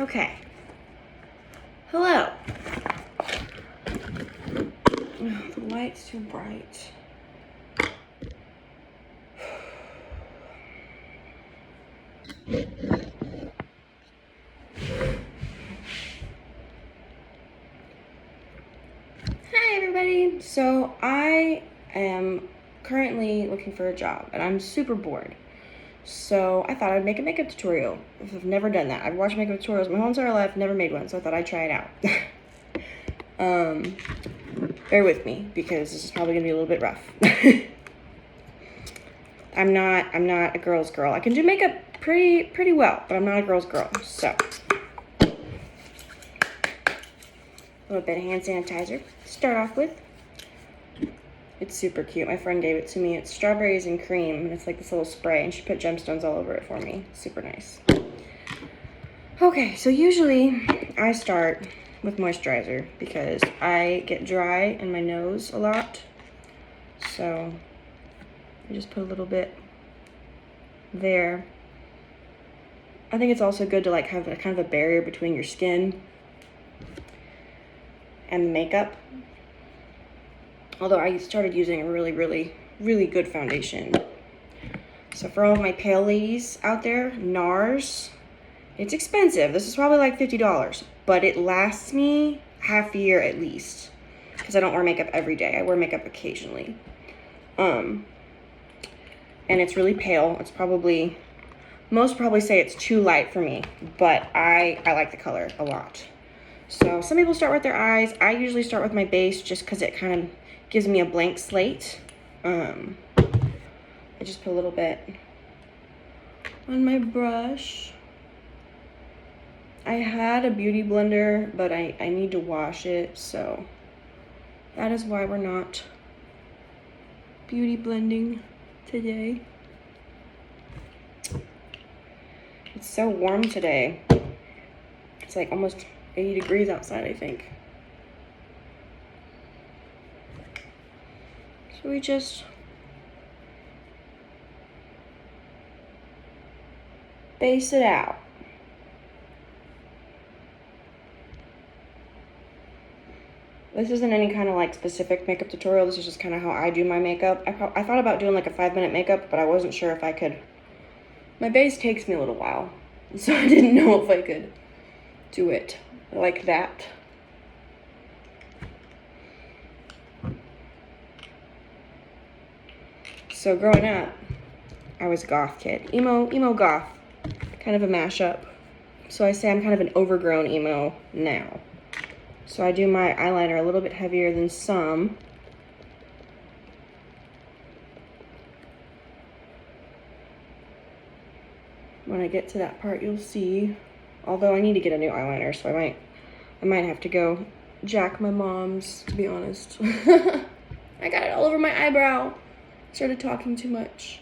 Okay. Hello. The light's too bright. Hi everybody. So I am currently looking for a job and I'm super bored. So I thought I'd make a makeup tutorial. I've never done that. I've watched makeup tutorials my whole entire life, never made one, so I thought I'd try it out. Bear with me because this is probably gonna be a little bit rough. I'm not a girl's girl. I can do makeup pretty well, but I'm not a girl's girl. So a little bit of hand sanitizer to start off with. It's super cute. My friend gave it to me. It's strawberries and cream, and it's like this little spray, and she put gemstones all over it for me. Super nice. Okay, so usually I start with moisturizer because I get dry in my nose a lot. So I just put a little bit there. I think it's also good to like have a kind of a barrier between your skin and makeup. Although I started using a really good foundation. So for all of my pale ladies out there, NARS, it's expensive. This is probably like $50, but it lasts me half a year at least because I don't wear makeup every day. I wear makeup occasionally. And it's really pale. It's probably, most probably say it's too light for me, but I like the color a lot. So some people start with their eyes. I usually start with my base just because it kind of gives me a blank slate. I just put a little bit on my brush. I had a beauty blender, but I need to wash it, so that is why we're not beauty blending today. It's so warm today. It's like almost 80 degrees outside, I think. So we just base it out. This isn't any kind of like specific makeup tutorial. This is just kind of how I do my makeup. I thought about doing like a 5-minute makeup, but I wasn't sure if I could. My base takes me a little while, so I didn't know if I could do it like that. So growing up, I was a goth kid. Emo goth, kind of a mashup. So I say I'm kind of an overgrown emo now. So I do my eyeliner a little bit heavier than some. When I get to that part, you'll see. Although I need to get a new eyeliner, so I might have to go jack my mom's, to be honest. I got it all over my eyebrow. Started talking too much.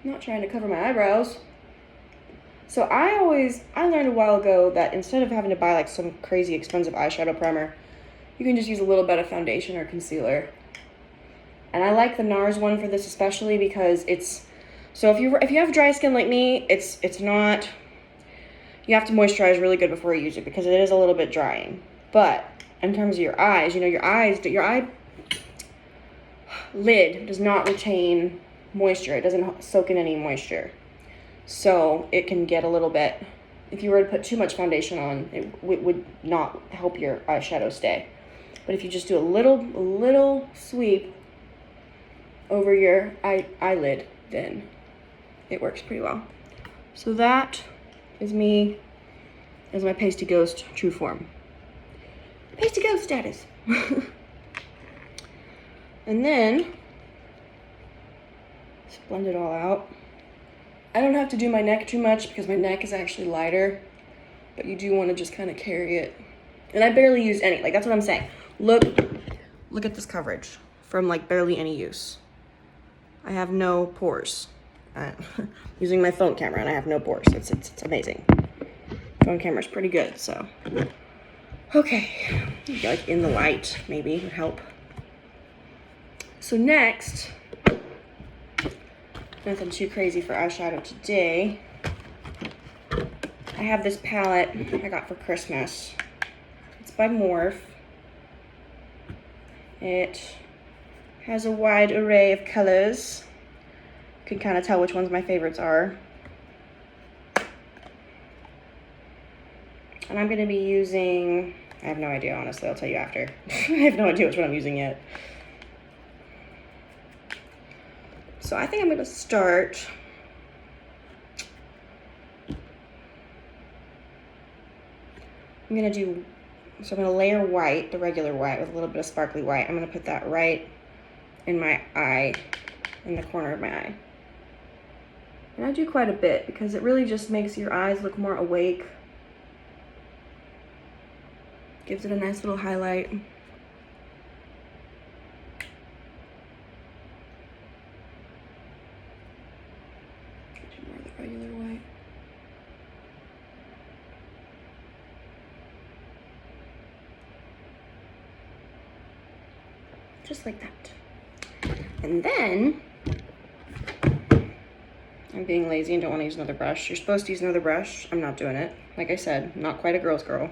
I'm not trying to cover my eyebrows. So I learned a while ago that instead of having to buy like some crazy expensive eyeshadow primer, you can just use a little bit of foundation or concealer. And I like the NARS one for this especially because it's, so if you have dry skin like me, it's not, you have to moisturize really good before you use it because it is a little bit drying. But in terms of your eyes, you know, your eye lid does not retain moisture. It doesn't soak in any moisture. So it can get a little bit, if you were to put too much foundation on, it would not help your eyeshadow stay. But if you just do a little sweep over your eyelid, then it works pretty well. So that is me as my pasty ghost true form. Pasty ghost status. And then just blend it all out. I don't have to do my neck too much because my neck is actually lighter, but you do want to just kind of carry it. And I barely use any, like that's what I'm saying. Look at this coverage from like barely any use. I have no pores. Using my phone camera and I have no pores. It's amazing. Phone camera's pretty good, so. Okay, maybe like in the light maybe would help. So next, nothing too crazy for eyeshadow today. I have this palette I got for Christmas. It's by Morphe. It has a wide array of colors. You can kind of tell which ones my favorites are. And I'm gonna be using, I have no idea, honestly, I'll tell you after. I have no idea which one I'm using yet. So I think I'm gonna start I'm gonna layer white, the regular white, with a little bit of sparkly white. I'm gonna put that right in my eye, in the corner of my eye. And I do quite a bit because it really just makes your eyes look more awake. Gives it a nice little highlight. More of the regular white. Just like that. And then, I'm being lazy and don't want to use another brush. You're supposed to use another brush. I'm not doing it. Like I said, I'm not quite a girl's girl.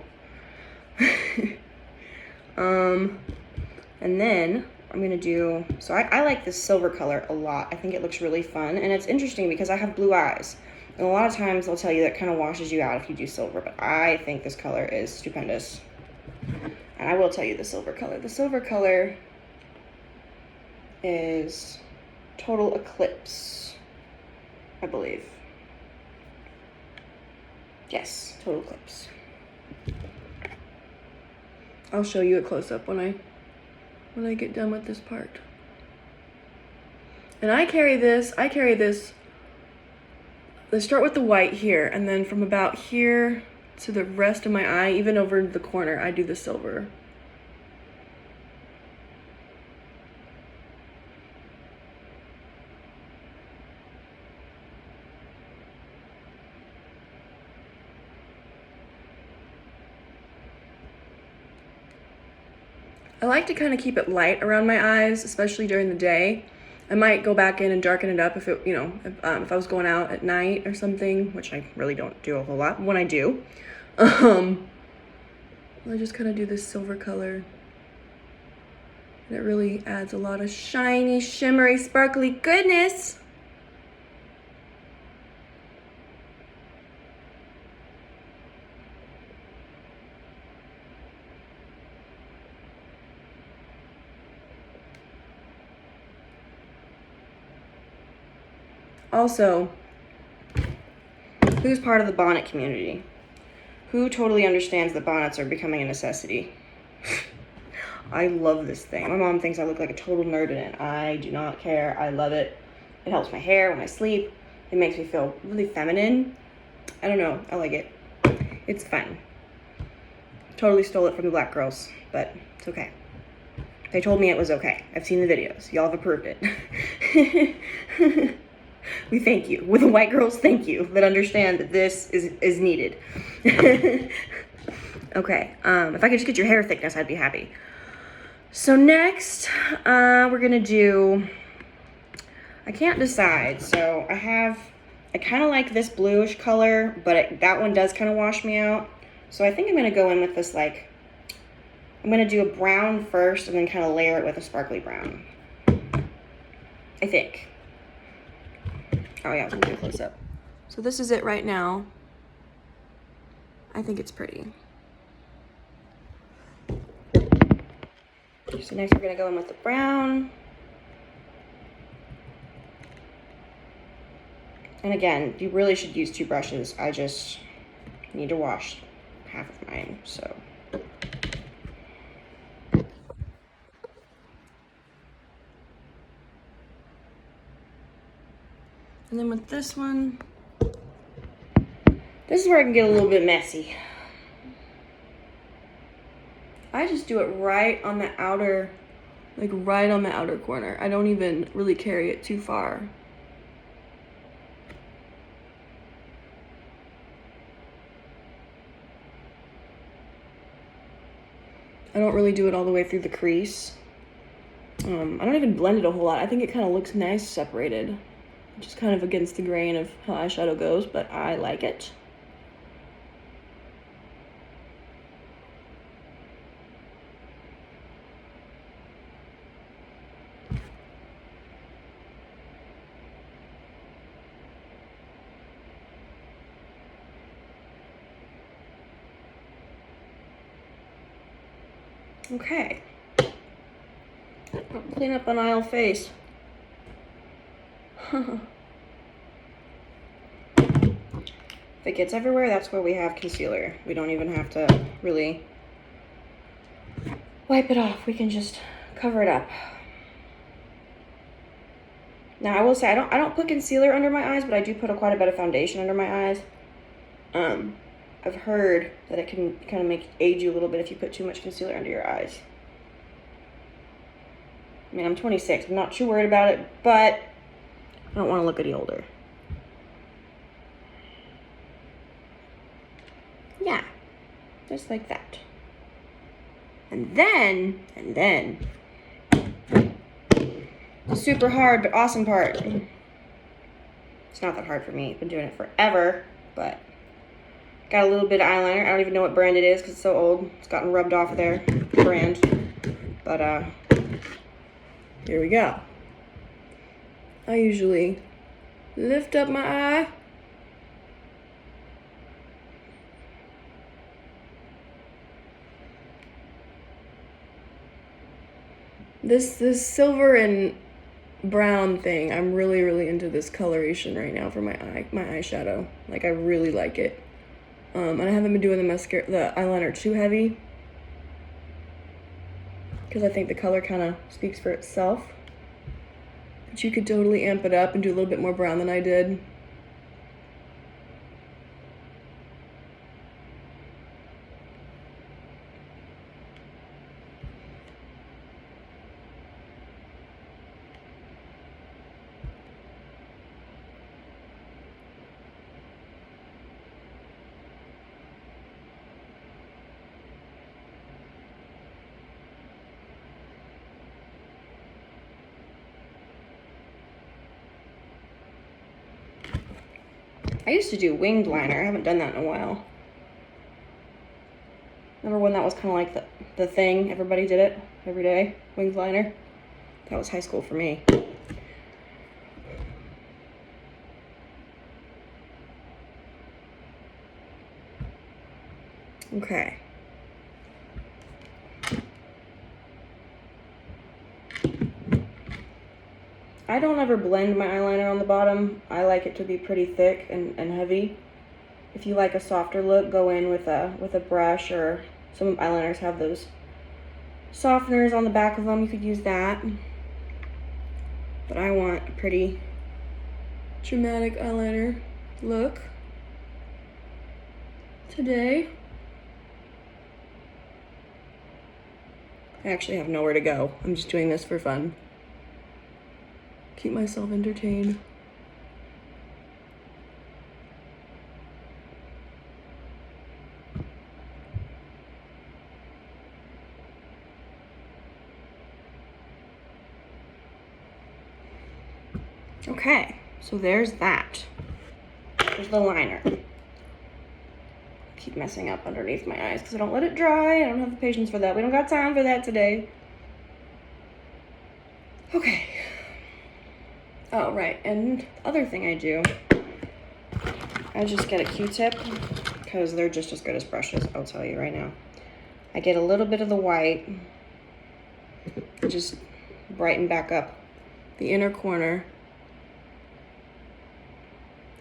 And then I'm gonna do, so I like this silver color a lot. I think it looks really fun, and it's interesting because I have blue eyes. And a lot of times they'll tell you that kind of washes you out if you do silver, but I think this color is stupendous. And I will tell you the silver color. The silver color is Total Eclipse, I believe. Yes, Total Eclipse. I'll show you a close-up when I get done with this part. And I carry this, let's start with the white here, and then from about here to the rest of my eye, even over the corner, I do the silver. I like to kind of keep it light around my eyes, especially during the day. I might go back in and darken it up if it, you know, if I was going out at night or something, which I really don't do a whole lot. When I do, I just kind of do this silver color. And it really adds a lot of shiny, shimmery, sparkly goodness. Also, who's part of the bonnet community? Who totally understands that bonnets are becoming a necessity? I love this thing. My mom thinks I look like a total nerd in it. I do not care. I love it. It helps my hair when I sleep. It makes me feel really feminine. I don't know. I like it. It's fun. Totally stole it from the black girls, but it's okay. They told me it was okay. I've seen the videos. Y'all have approved it. We thank you. We're the white girls, thank you, that understand that this is needed. Okay, if I could just get your hair thickness, I'd be happy. So next, we're gonna do, I can't decide. So I kind of like this bluish color, but that one does kind of wash me out. So I think I'm gonna go in with this, like, I'm gonna do a brown first and then kind of layer it with a sparkly brown. I think. Oh yeah, I was gonna do a close up. So this is it right now. I think it's pretty. So next we're gonna go in with the brown. And again, you really should use two brushes. I just need to wash half of mine, so. And then with this one, this is where I can get a little bit messy. I just do it right on the outer, like right on the outer corner. I don't even really carry it too far. I don't really do it all the way through the crease. I don't even blend it a whole lot. I think it kind of looks nice separated, which is kind of against the grain of how eyeshadow goes, but I like it. Okay. I'll clean up an aisle face. If it gets everywhere, that's where we have concealer. We don't even have to really wipe it off. We can just cover it up. Now I will say I don't put concealer under my eyes, but I do put quite a bit of foundation under my eyes. I've heard that it can kind of make age you a little bit if you put too much concealer under your eyes. I mean, I'm 26. I'm not too worried about it, but I don't want to look any older. Yeah, just like that. And then, the super hard but awesome part. It's not that hard for me. I've been doing it forever, but got a little bit of eyeliner. I don't even know what brand it is because it's so old. It's gotten rubbed off their brand. But here we go. I usually lift up my eye. This silver and brown thing, I'm really into this coloration right now for my eyeshadow. Like, I really like it. And I haven't been doing the eyeliner too heavy because I think the color kind of speaks for itself. But you could totally amp it up and do a little bit more brown than I did. I used to do winged liner. I haven't done that in a while. Remember when that was kind of like the thing? Everybody did it every day. Winged liner. That was high school for me. Okay. I don't ever blend my eyeliner on the bottom. I like it to be pretty thick and heavy. If you like a softer look, go in with a brush, or some eyeliners have those softeners on the back of them. You could use that. But I want a pretty dramatic eyeliner look today. I actually have nowhere to go. I'm just doing this for fun. Keep myself entertained. Okay, so there's that. There's the liner. Keep messing up underneath my eyes because I don't let it dry. I don't have the patience for that. We don't got time for that today. Okay. Oh, right, and the other thing I do, I just get a Q-tip because they're just as good as brushes, I'll tell you right now. I get a little bit of the white, just brighten back up the inner corner.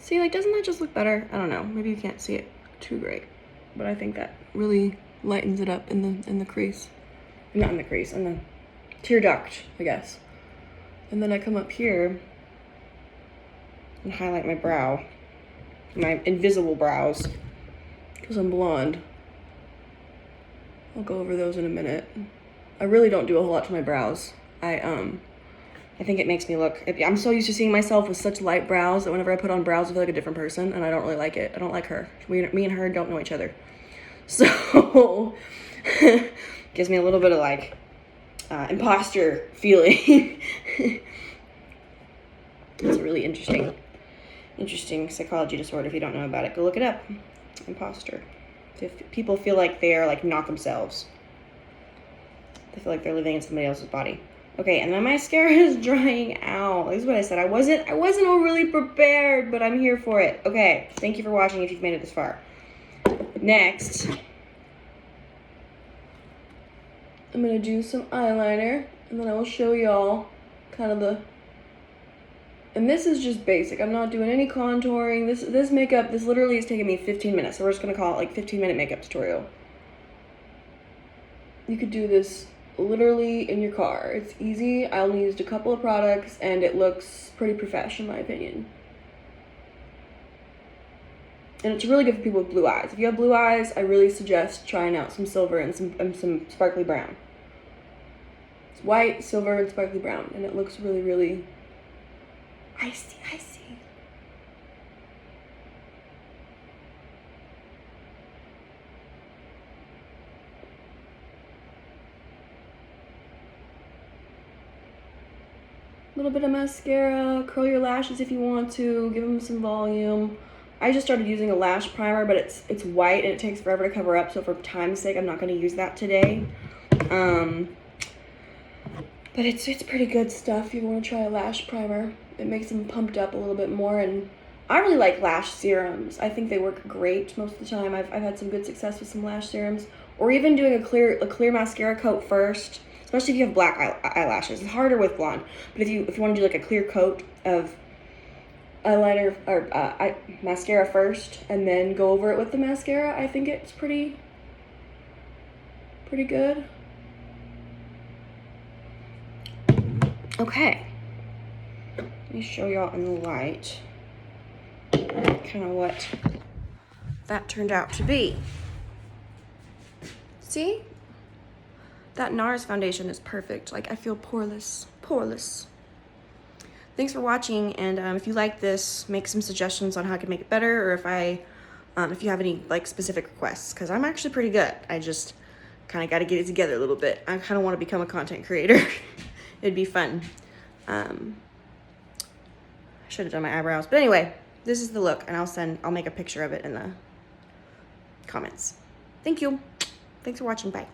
See, like, doesn't that just look better? I don't know, maybe you can't see it too great, but I think that really lightens it up in the crease. Not in the crease, in the tear duct, I guess. And then I come up here and highlight my brow, my invisible brows, because I'm blonde. I'll go over those in a minute. I really don't do a whole lot to my brows. I think it makes me look, I'm so used to seeing myself with such light brows that whenever I put on brows, I feel like a different person, and I don't really like it. I don't like her. Me and her don't know each other. So, gives me a little bit of like imposter feeling. It's a really interesting psychology disorder. If you don't know about it, go look it up. Imposter. If people feel like they're like not themselves. They feel like they're living in somebody else's body. Okay, and then my mascara is drying out. This is what I said. I wasn't overly prepared, but I'm here for it. Okay, thank you for watching if you've made it this far. Next, I'm gonna do some eyeliner, and then I will show y'all kind of the. And this is just basic. I'm not doing any contouring. This makeup, this literally is taking me 15 minutes. So we're just gonna call it like 15-minute makeup tutorial. You could do this literally in your car. It's easy. I only used a couple of products and it looks pretty professional in my opinion. And it's really good for people with blue eyes. If you have blue eyes, I really suggest trying out some silver and some sparkly brown. It's white, silver, and sparkly brown, and it looks really, really icy. A little bit of mascara, curl your lashes if you want to, give them some volume. I just started using a lash primer, but it's white and it takes forever to cover up, so for time's sake, I'm not going to use that today. But it's pretty good stuff if you want to try a lash primer. It makes them pumped up a little bit more, and I really like lash serums. I think they work great most of the time. I've had some good success with some lash serums, or even doing a clear mascara coat first. Especially if you have black eyelashes. It's harder with blonde. But if you want to do like a clear coat of eyeliner or mascara first and then go over it with the mascara, I think it's pretty good. Okay. Let me show y'all in the light kind of what that turned out to be. See? That NARS foundation is perfect. Like, I feel poreless. Thanks for watching, and if you like this, make some suggestions on how I can make it better, or if you have any like specific requests, because I'm actually pretty good. I just kind of got to get it together a little bit. I kind of want to become a content creator. It'd be fun. I should have done my eyebrows, but anyway, this is the look, and I'll make a picture of it in the comments. Thank you. Thanks for watching. Bye.